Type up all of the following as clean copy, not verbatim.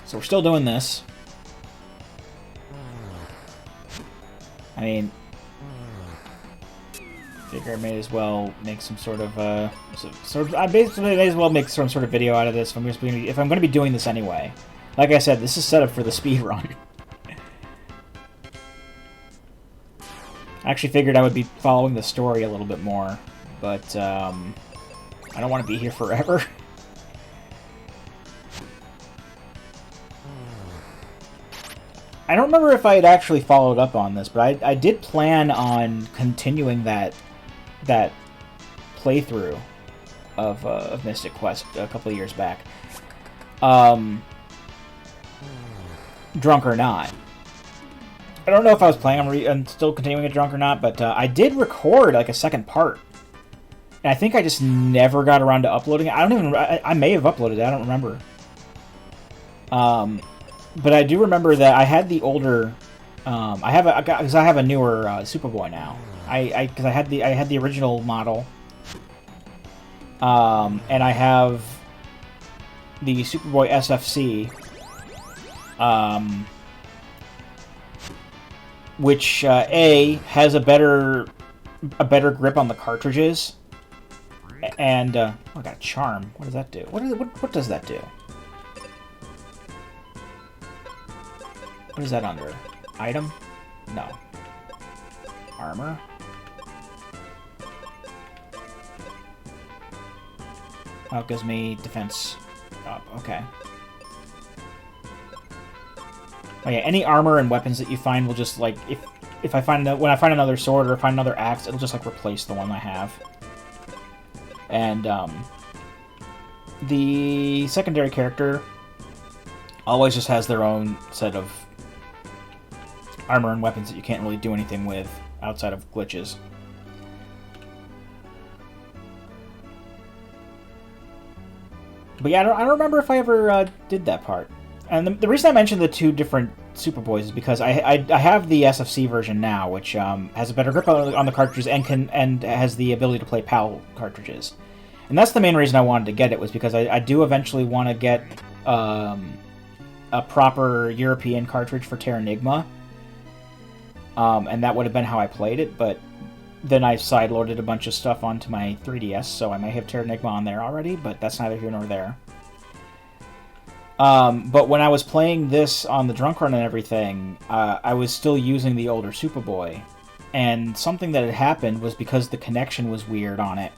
So we're still doing this. I mean, figure I may as well make some sort of I basically may as well make some sort of video out of this if I'm going to be doing this anyway. Like I said, this is set up for the speed run. I actually figured I would be following the story a little bit more, but I don't want to be here forever. I don't remember if I had actually followed up on this, but I did plan on continuing that playthrough of Mystic Quest a couple of years back. Drunk or not. I don't know if I was planning on still continuing it drunk or not, but I did record like a second part. And I think I just never got around to uploading it. I may have uploaded it, I don't remember. But I do remember that I had the older, because I have a newer Superboy now. Because I had the original model, and I have the Superboy SFC, which has a better grip on the cartridges, and oh, I got a charm. What does that do? What does that do? What is that under? Item? No. Armor? Oh, it gives me defense up. Okay. Oh yeah, any armor and weapons that you find will just, like, if I find when I find another sword or find another axe, it'll just, like, replace the one I have. And, the secondary character always just has their own set of armor and weapons that you can't really do anything with outside of glitches. But yeah, I don't remember if I ever did that part. And the reason I mentioned the two different Superboys is because I have the SFC version now, which has a better grip on the cartridges and has the ability to play PAL cartridges. And that's the main reason I wanted to get it, was because I do eventually want to get a proper European cartridge for Terranigma. And that would have been how I played it, but then I sideloaded a bunch of stuff onto my 3DS, so I may have Terranigma on there already, but that's neither here nor there. But when I was playing this on the drunk run and everything, I was still using the older Superboy, and something that had happened was because the connection was weird on it.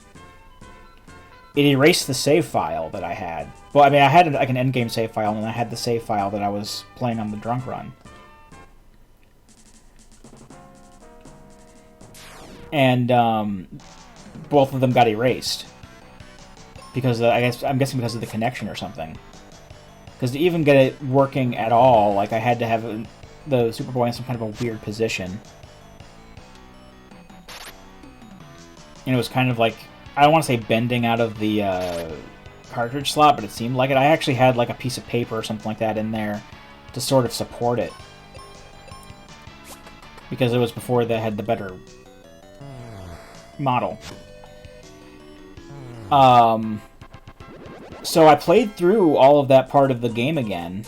It erased the save file that I had. Well, I mean, I had like an endgame save file, and I had the save file that I was playing on the drunk run. And both of them got erased because I'm guessing because of the connection or something. Because to even get it working at all, like I had to have the Superboy in some kind of a weird position. And it was kind of like, I don't want to say bending out of the cartridge slot, but it seemed like it. I actually had like a piece of paper or something like that in there to sort of support it. Because it was before they had the better model. So I played through all of that part of the game again,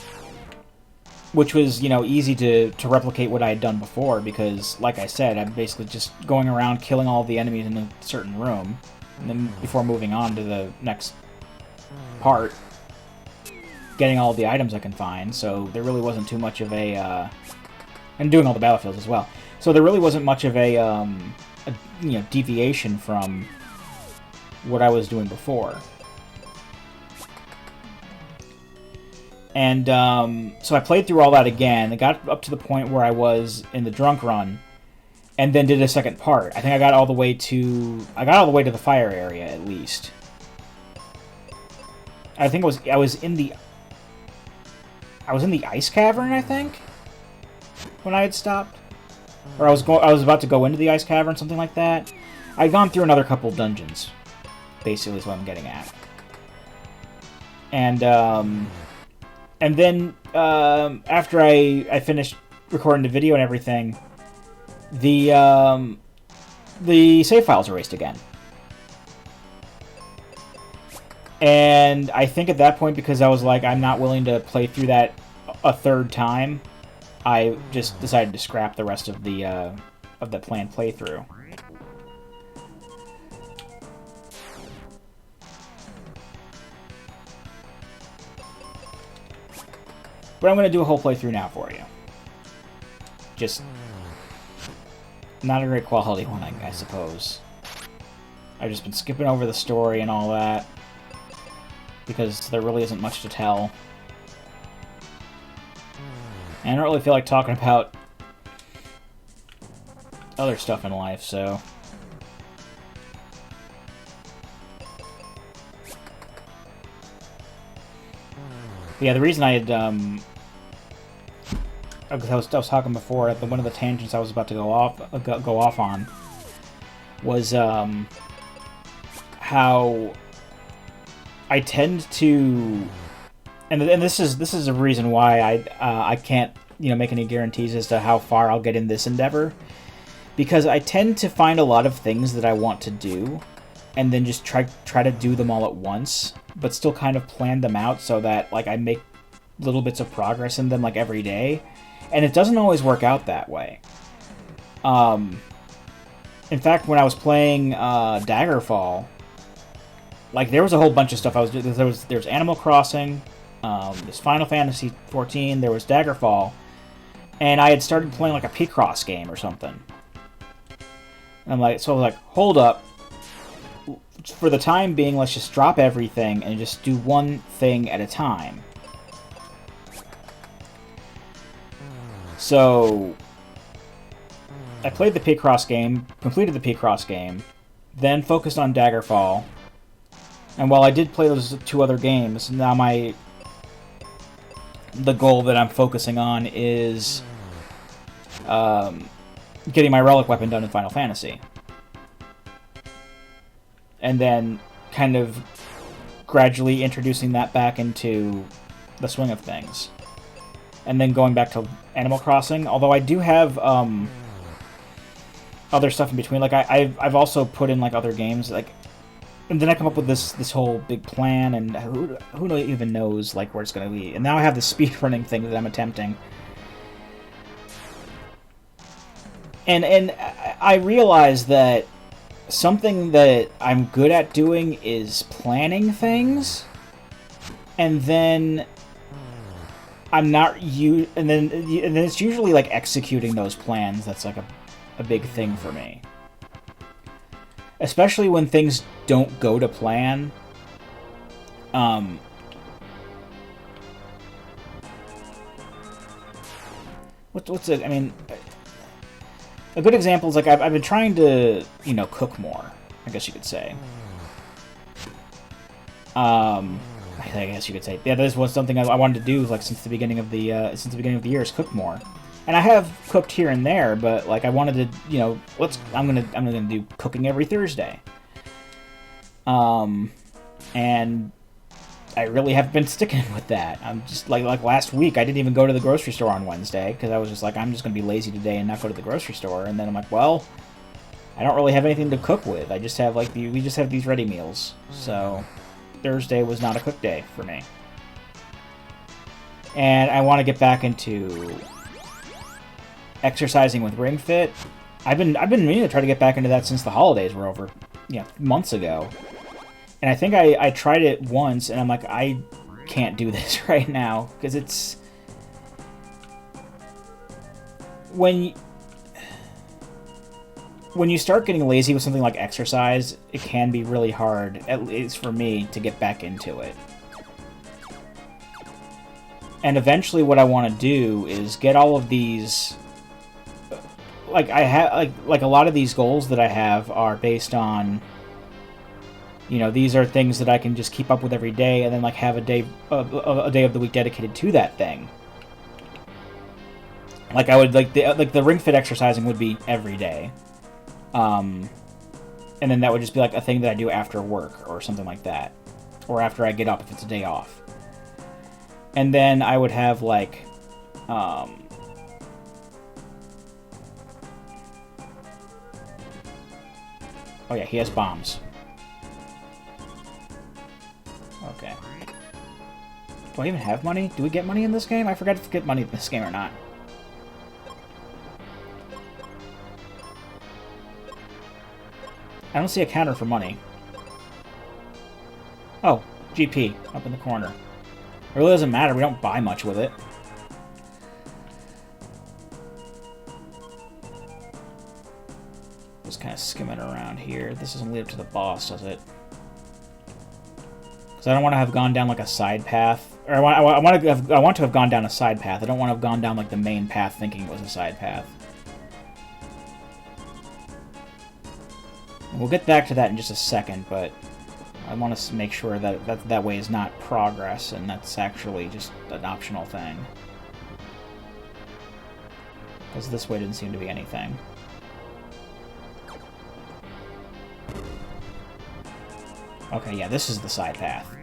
which was, you know, easy to replicate what I had done before, because, like I said, I'm basically just going around killing all of the enemies in a certain room, and then before moving on to the next part, getting all of the items I can find, so there really wasn't too much of a, and doing all the battlefields as well, so there really wasn't much of a you know, deviation from what I was doing before. And so I played through all that again. I got up to the point where I was in the drunk run, and then did a second part. I think I got all the way to the fire area at least. I think I was in the ice cavern, I think, when I had stopped. Or I was about to go into the ice cavern, something like that. I'd gone through another couple dungeons, basically is what I'm getting at. And then after I finished recording the video and everything, the save files erased again. And I think at that point, because I was like, I'm not willing to play through that a third time, I just decided to scrap the rest of the planned playthrough. But I'm going to do a whole playthrough now for you. Just not a great quality one, I suppose. I've just been skipping over the story and all that because there really isn't much to tell. And I don't really feel like talking about other stuff in life, so... But yeah, the reason I had, I was talking before at one of the tangents I was about to go off on was, how I tend to... And this is a reason why I can't, you know, make any guarantees as to how far I'll get in this endeavor, because I tend to find a lot of things that I want to do, and then just try to do them all at once, but still kind of plan them out so that like I make little bits of progress in them like every day, and it doesn't always work out that way. In fact, when I was playing Daggerfall, like there was a whole bunch of stuff I was doing. There was Animal Crossing. There's Final Fantasy XIV, there was Daggerfall, and I had started playing like a Picross game or something. And I was like, hold up. For the time being, let's just drop everything and just do one thing at a time. So, I played the Picross game, completed the Picross game, then focused on Daggerfall, and while I did play those two other games, now the goal that I'm focusing on is getting my relic weapon done in Final Fantasy. And then kind of gradually introducing that back into the swing of things. And then going back to Animal Crossing, although I do have other stuff in between. Like I've also put in like other games, like, and then I come up with this whole big plan, and who even knows like where it's going to be. And now I have this speedrunning thing that I'm attempting. And I realize that something that I'm good at doing is planning things, and then I'm not and then it's usually like executing those plans that's like a big thing for me. Especially when things don't go to plan. What's it? I mean, a good example is like I've been trying to, you know, cook more, I guess you could say. I guess you could say, yeah, this was something I wanted to do like since the beginning of the year, is cook more. And I have cooked here and there, but like I wanted to, you know, I'm gonna do cooking every Thursday. And I really have been sticking with that. I'm just like last week, I didn't even go to the grocery store on Wednesday because I was just like, I'm just gonna be lazy today and not go to the grocery store. And then I'm like, well, I don't really have anything to cook with. I just have like we just have these ready meals. So Thursday was not a cook day for me. And I want to get back into exercising with Ring Fit. I've been meaning to try to get back into that since the holidays were over, months ago. And I think I tried it once, and I'm like, I can't do this right now because it's when you start getting lazy with something like exercise, it can be really hard, at least for me, to get back into it. And eventually what I want to do is get all of these, like I have like a lot of these goals that I have are based on, these are things that I can just keep up with every day, and then like have a day of the week dedicated to that thing. Like I would like the Ring Fit exercising would be every day. And then that would just be like a thing that I do after work or something like that, or after I get up if it's a day off. And then I would have like oh yeah, he has bombs. Okay. Do I even have money? Do we get money in this game? I forgot to get money in this game or not. I don't see a counter for money. Oh, GP, up in the corner. It really doesn't matter, we don't buy much with it. Just kind of skimming around here. This doesn't lead up to the boss, does it? Because I don't want to have gone down like a side path. Or I want to have gone down a side path. I don't want to have gone down like the main path thinking it was a side path. We'll get back to that in just a second, but I want to make sure that that way is not progress, and that's actually just an optional thing. Because this way didn't seem to be anything. Okay, yeah, this is the side path.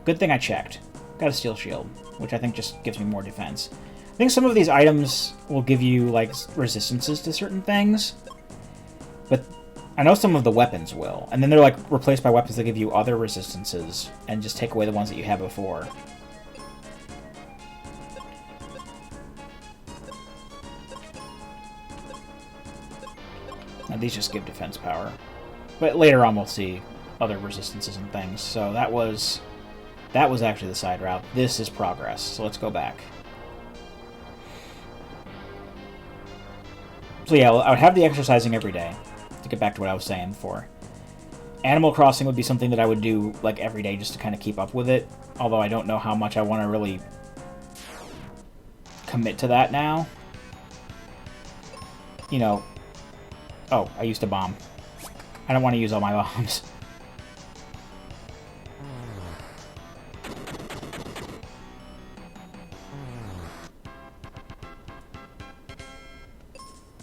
Good thing I checked. Got a steel shield, which I think just gives me more defense. I think some of these items will give you, like, resistances to certain things, but I know some of the weapons will. And then they're, like, replaced by weapons that give you other resistances and just take away the ones that you had before. Now, these just give defense power. But later on we'll see other resistances and things. So that was actually the side route. This is progress. So let's go back. So yeah, I would have the exercising every day. To get back to what I was saying before. Animal Crossing would be something that I would do like every day just to kind of keep up with it. Although I don't know how much I want to really commit to that now. You know. Oh, I used a bomb. I don't want to use all my bombs.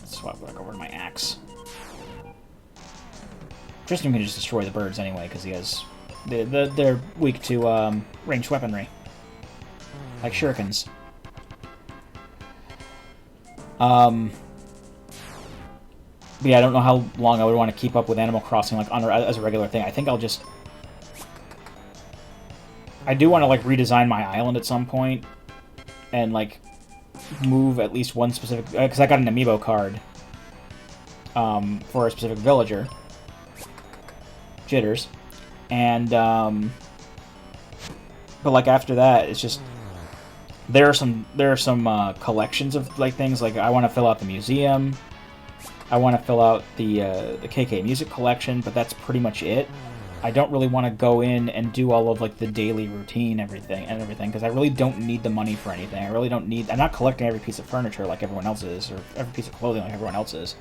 Let's swap back over to my axe. Tristam can just destroy the birds anyway, because he has... They're weak to ranged weaponry. Like shurikens. But yeah, I don't know how long I would want to keep up with Animal Crossing like as a regular thing. I think I'll just... I do want to like redesign my island at some point. And like move at least one specific... Because I got an amiibo card. For a specific villager. Jitters. And but like after that it's just there are some collections of like things like I want to fill out the museum, I want to fill out the KK music collection, but that's pretty much it. I don't really want to go in and do all of like the daily routine everything because I really don't need the money for anything. I really don't need... I'm not collecting every piece of furniture like everyone else is, or every piece of clothing like everyone else is.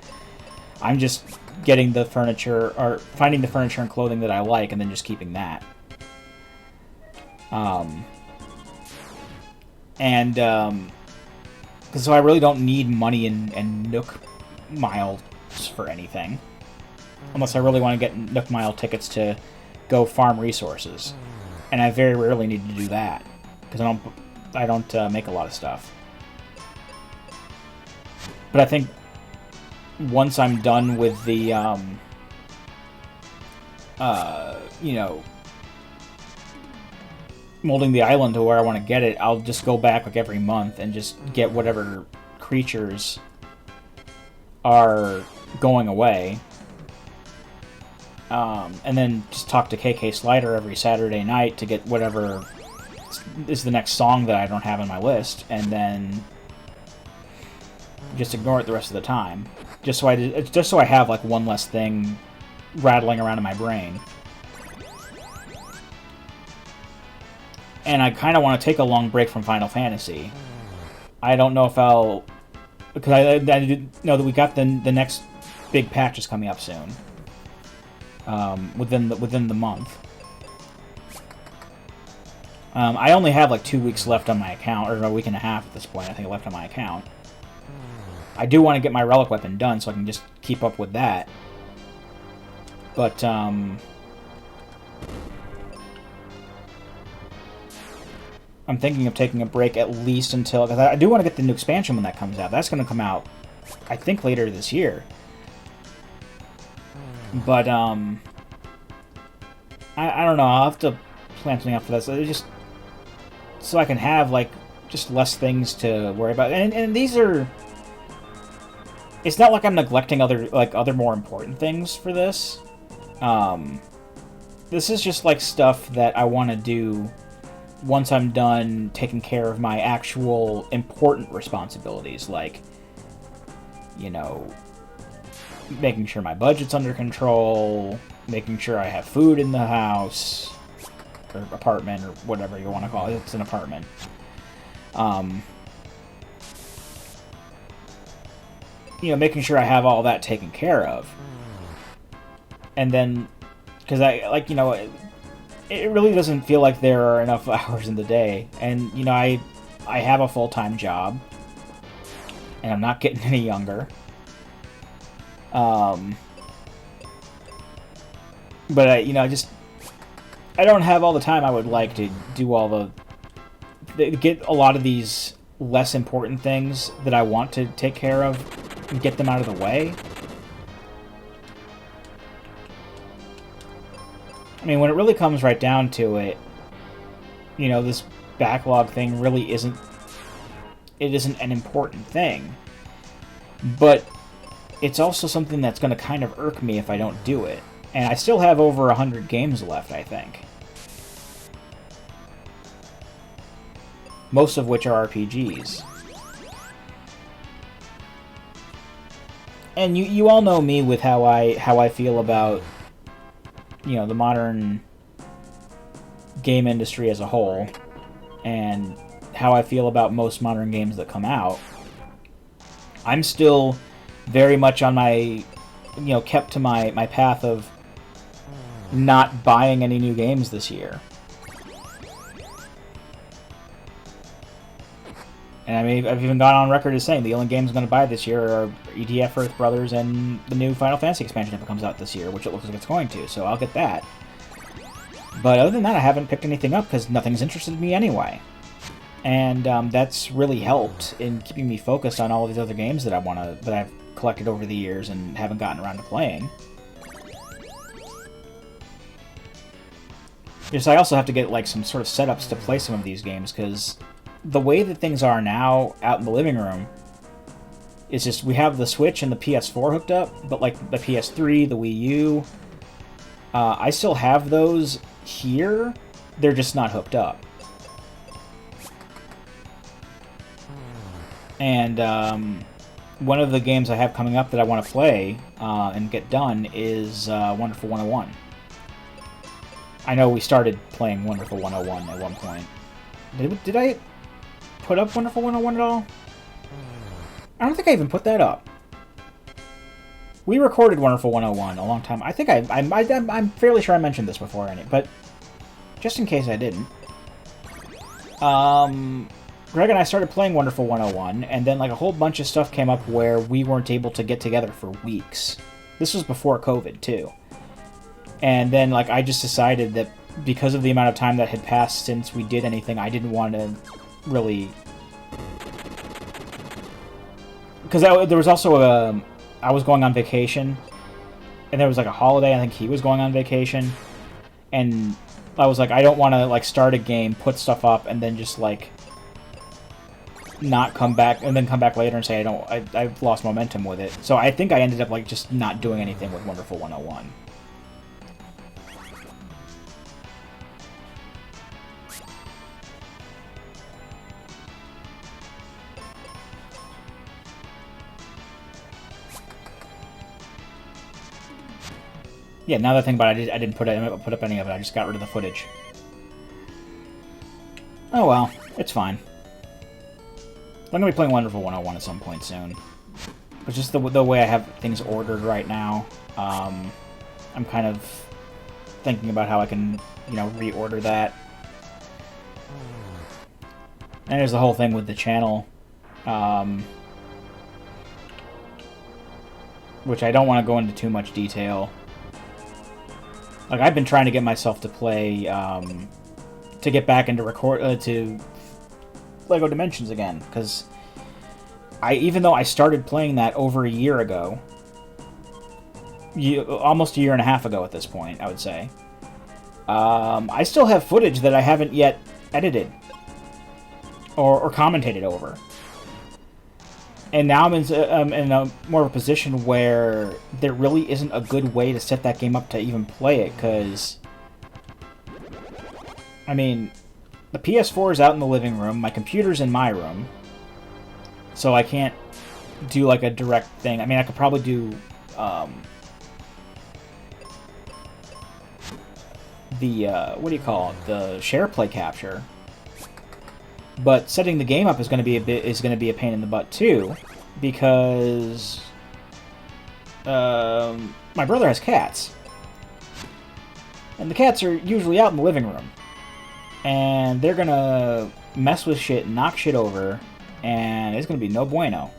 I'm just getting the furniture, or finding the furniture and clothing that I like, and then just keeping that. So I really don't need money and Nook miles for anything. Unless I really want to get Nook Mile tickets to go farm resources. And I very rarely need to do that. Because I don't make a lot of stuff. But I think once I'm done with the, you know, molding the island to where I want to get it, I'll just go back like every month and just get whatever creatures are going away. And then just talk to KK Slider every Saturday night to get whatever is the next song that I don't have on my list, and then just ignore it the rest of the time. Just so I have like one less thing rattling around in my brain. And I kind of want to take a long break from Final Fantasy. I don't know if I'll... Because I didn't know that we got the next big patch is coming up soon. Within the month. I only have like 2 weeks left on my account, or a week and a half at this point, I think, left on my account. I do want to get my relic weapon done so I can just keep up with that. But, I'm thinking of taking a break at least until... Because I do want to get the new expansion when that comes out. That's going to come out, I think, later this year. But, I don't know. I'll have to plan something out for this. It's just so I can have, like, just less things to worry about. And these are... It's not like I'm neglecting other more important things for this. This is just, like, stuff that I want to do once I'm done taking care of my actual important responsibilities, like, you know, making sure my budget's under control, making sure I have food in the house, or apartment, or whatever you want to call it. It's an apartment. You know, making sure I have all that taken care of. And then, because I, like, you know, it really doesn't feel like there are enough hours in the day. And, you know, I have a full-time job, and I'm not getting any younger. But, you know, I don't have all the time I would like to do all get a lot of these less important things that I want to take care of and get them out of the way. I mean, when it really comes right down to it, you know, this backlog thing really isn't an important thing. But it's also something that's going to kind of irk me if I don't do it. And I still have over 100 games left, I think. Most of which are RPGs. And you all know me with how I feel about, you know, the modern game industry as a whole, and how I feel about most modern games that come out. I'm still very much on my, you know, kept to my path of not buying any new games this year. And I mean, I've even gone on record as saying the only games I'm going to buy this year are EDF Earth Brothers and the new Final Fantasy expansion if it comes out this year, which it looks like it's going to, so I'll get that. But other than that, I haven't picked anything up because nothing's interested me anyway. And that's really helped in keeping me focused on all of these other games that I've collected over the years and haven't gotten around to playing. Just I also have to get like some sort of setups to play some of these games, because the way that things are now out in the living room is just we have the Switch and the PS4 hooked up, but like the PS3, the Wii U, I still have those here. They're just not hooked up. And one of the games I have coming up that I want to play and get done is Wonderful 101. I know we started playing Wonderful 101 at one point. Did I put up Wonderful 101 at all? I don't think I even put that up. We recorded Wonderful 101 a long time. I think I'm fairly sure I mentioned this before, but just in case I didn't. Greg and I started playing Wonderful 101, and then like a whole bunch of stuff came up where we weren't able to get together for weeks. This was before COVID, too. And then like I just decided that because of the amount of time that had passed since we did anything, I didn't want to really... Because there was also I was going on vacation, and there was like a holiday, I think he was going on vacation, and I was like, I don't want to like start a game, put stuff up, and then just like not come back, and then come back later and say I've lost momentum with it. So I think I ended up like just not doing anything with Wonderful 101. Yeah, now that I think about it, I didn't put up any of it. I just got rid of the footage. Oh well, it's fine. I'm going to be playing Wonderful 101 at some point soon. But just the way I have things ordered right now, I'm kind of thinking about how I can, you know, reorder that. And there's the whole thing with the channel, which I don't want to go into too much detail. Like, I've been trying to get myself to play, to get back into to LEGO Dimensions again, because even though I started playing that over a year ago, almost a year and a half ago at this point, I would say, I still have footage that I haven't yet edited. or commentated over. And now I'm in a more of a position where there really isn't a good way to set that game up to even play it, because... I mean, the PS4 is out in the living room, my computer's in my room, so I can't do, like, a direct thing. I mean, I could probably do, what do you call it? The share play capture. But setting the game up is going to be a pain in the butt too, because my brother has cats, and the cats are usually out in the living room, and they're gonna mess with shit, knock shit over, and it's gonna be no bueno.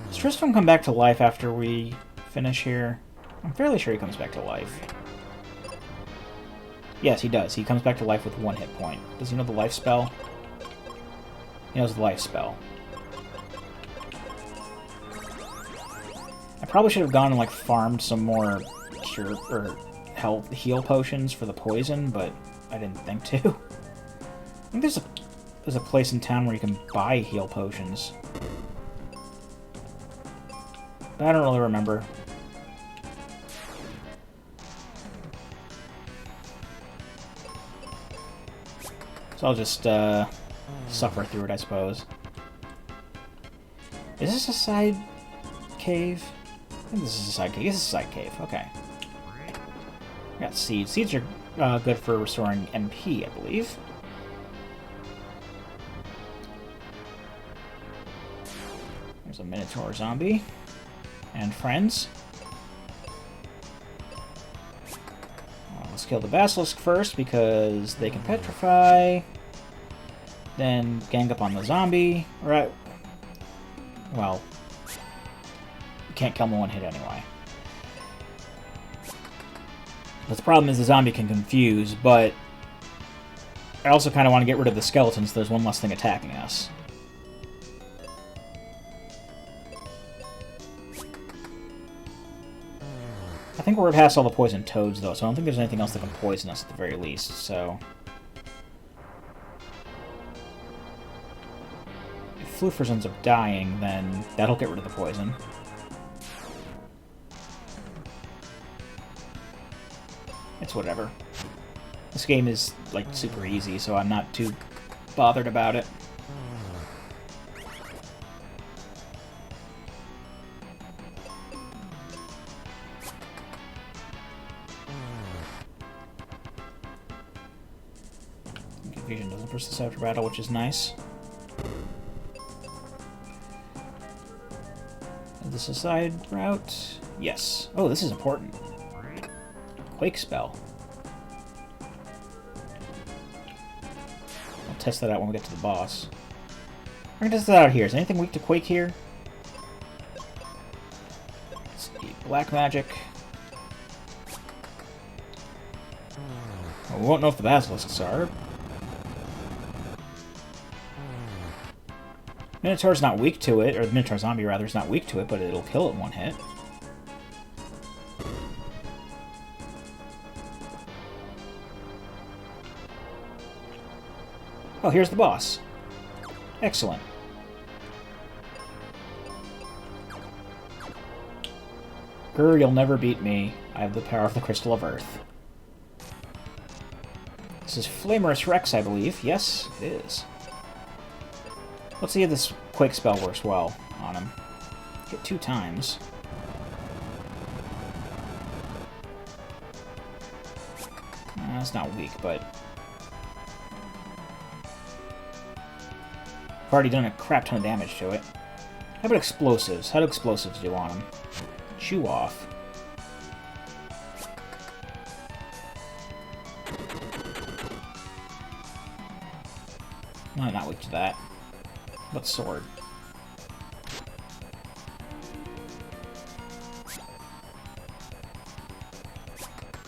Does Tristam come back to life after we finish here? I'm fairly sure he comes back to life. Yes, he does. He comes back to life with 1 hit point. Does he know the life spell? He knows the life spell. I probably should have gone and, like, farmed some more cure or heal potions for the poison, but I didn't think to. I think there's a place in town where you can buy heal potions, but I don't really remember. So I'll just suffer through it, I suppose. Is this a side cave? I think this is a side cave. This is a side cave. Okay. Got seeds. Seeds are good for restoring MP, I believe. There's a Minotaur zombie. And friends. Let's kill the Basilisk first, because they can petrify. Then gang up on the zombie. Right. Well, you can't kill him in 1 hit anyway. But the problem is the zombie can confuse, but I also kind of want to get rid of the skeletons so there's one less thing attacking us. I think we're past all the poison toads, though, so I don't think there's anything else that can poison us at the very least, so... If Floofers ends up dying, then that'll get rid of the poison. It's whatever. This game is, like, super easy, so I'm not too bothered about it. Confusion doesn't persist after battle, which is nice. Is this a side route? Yes. Oh, this is important. Quake spell. I'll test that out when we get to the boss. We're gonna test that out here. Is anything weak to Quake here? Let's see. Black magic. Well, we won't know if the basilisks are. Minotaur's not weak to it, or the Minotaur zombie, rather, is not weak to it, but it'll kill it in 1 hit. Oh, here's the boss. Excellent. Grr, you'll never beat me. I have the power of the Crystal of Earth. This is Flamerous Rex, I believe. Yes, it is. Let's see if this Quake spell works well on him. Hit 2 times. It's not weak, but... I've already done a crap ton of damage to it. How about explosives? How do explosives do on him? Chew off. No, not weak to that. What sword?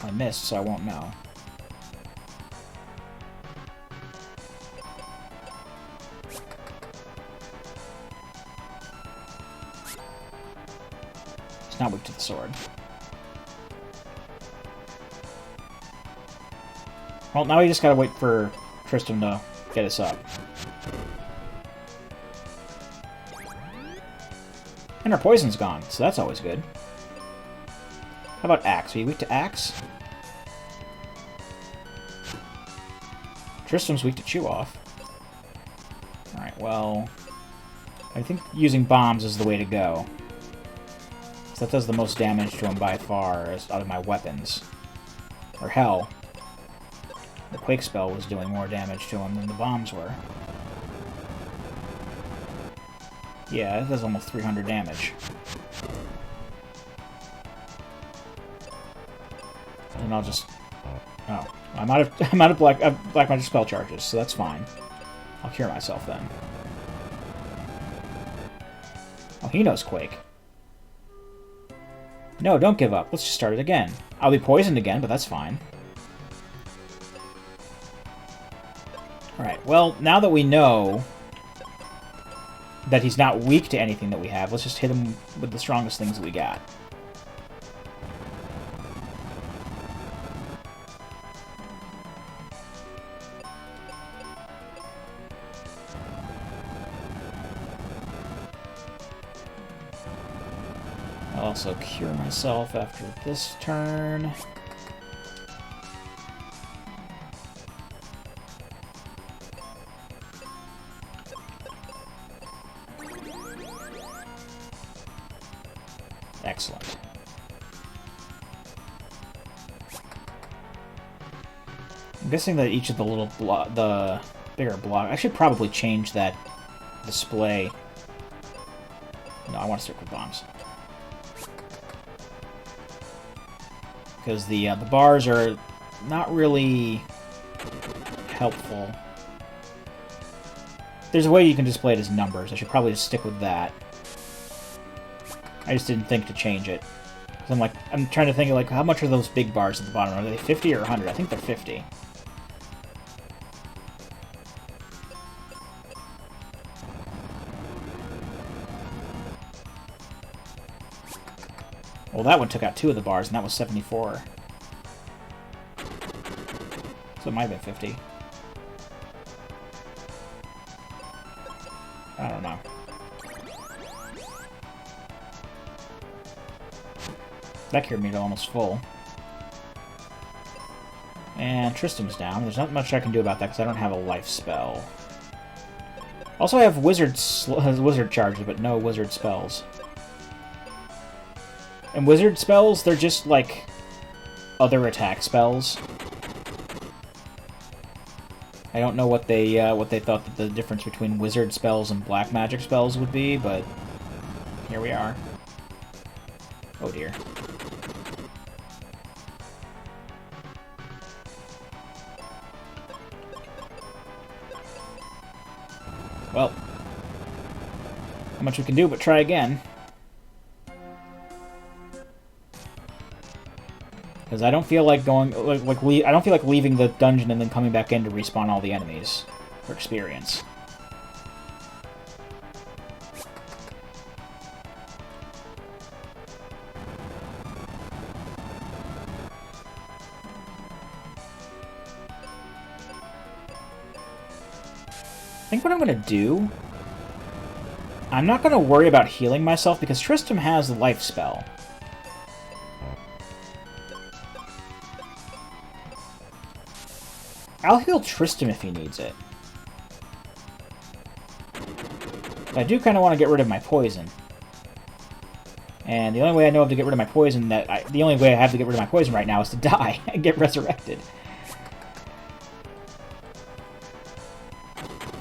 I missed, so I won't know. It's not weak to the sword. Well, now we just gotta wait for Tristam to get us up. And our poison's gone, so that's always good. How about Axe? Are you weak to Axe? Tristram's weak to Chew Off. Alright, well... I think using bombs is the way to go. So that does the most damage to him by far out of my weapons. Or hell. The Quake spell was doing more damage to him than the bombs were. Yeah, that does almost 300 damage. And I'll just... Oh. I'm out of black magic spell charges, so that's fine. I'll cure myself then. Oh, he knows Quake. No, don't give up. Let's just start it again. I'll be poisoned again, but that's fine. Alright, well, now that we know that he's not weak to anything that we have, let's just hit him with the strongest things that we got. I'll also cure myself after this turn. Excellent. I'm guessing that each of the little the bigger block... I should probably change that display. No, I want to stick with bombs. Because the bars are not really helpful. There's a way you can display it as numbers. I should probably just stick with that. I just didn't think to change it. So I'm trying to think of, like, how much are those big bars at the bottom? Are they 50 or 100? I think they're 50. Well, that one took out 2 of the bars, and that was 74. So it might have been 50. I don't know. That cured me to almost full. And Tristam's down. There's not much I can do about that because I don't have a life spell. Also, I have wizard charges, but no wizard spells. And wizard spells, they're just like other attack spells. I don't know what they thought that the difference between wizard spells and black magic spells would be, but here we are. Oh dear. Well, not much we can do but try again. Because I don't feel like going, I don't feel like leaving the dungeon and then coming back in to respawn all the enemies for experience. I think what I'm going to do... I'm not going to worry about healing myself because Tristam has the life spell. I'll heal Tristam if he needs it. But I do kind of want to get rid of my poison. And the only way I know of to get rid of my poison the only way I have to get rid of my poison right now is to die and get resurrected.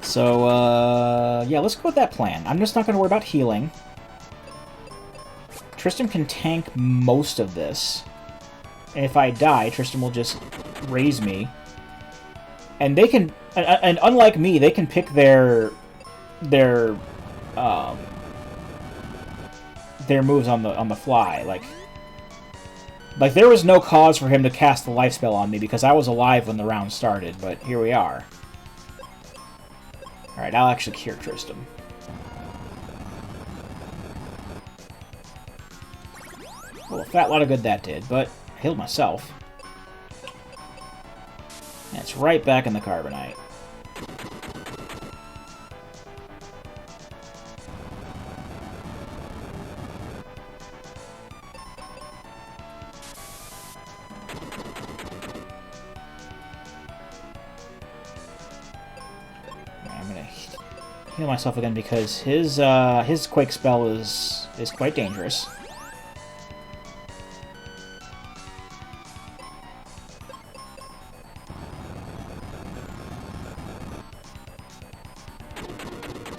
So, yeah, let's go with that plan. I'm just not going to worry about healing. Tristam can tank most of this. And if I die, Tristam will just raise me. And they can, and unlike me, they can pick their moves on the fly. Like there was no cause for him to cast the life spell on me because I was alive when the round started. But here we are. All right, I'll actually cure Tristam. Well, a fat lot of good that did, but I healed myself. And it's right back in the carbonite. I'm gonna heal myself again because his Quake spell is quite dangerous.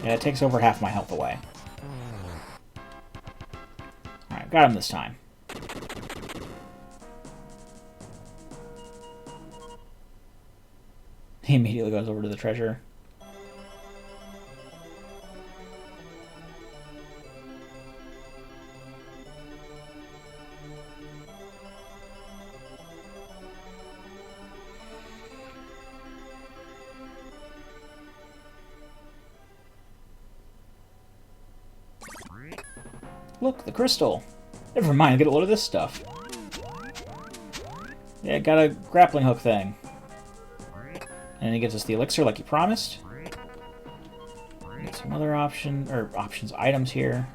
Yeah, it takes over half my health away. Alright, got him this time. He immediately goes over to the treasure. Look, the crystal. Never mind, get a load of this stuff. Yeah, got a grappling hook thing. And he gives us the elixir like he promised. Get some other options, items here.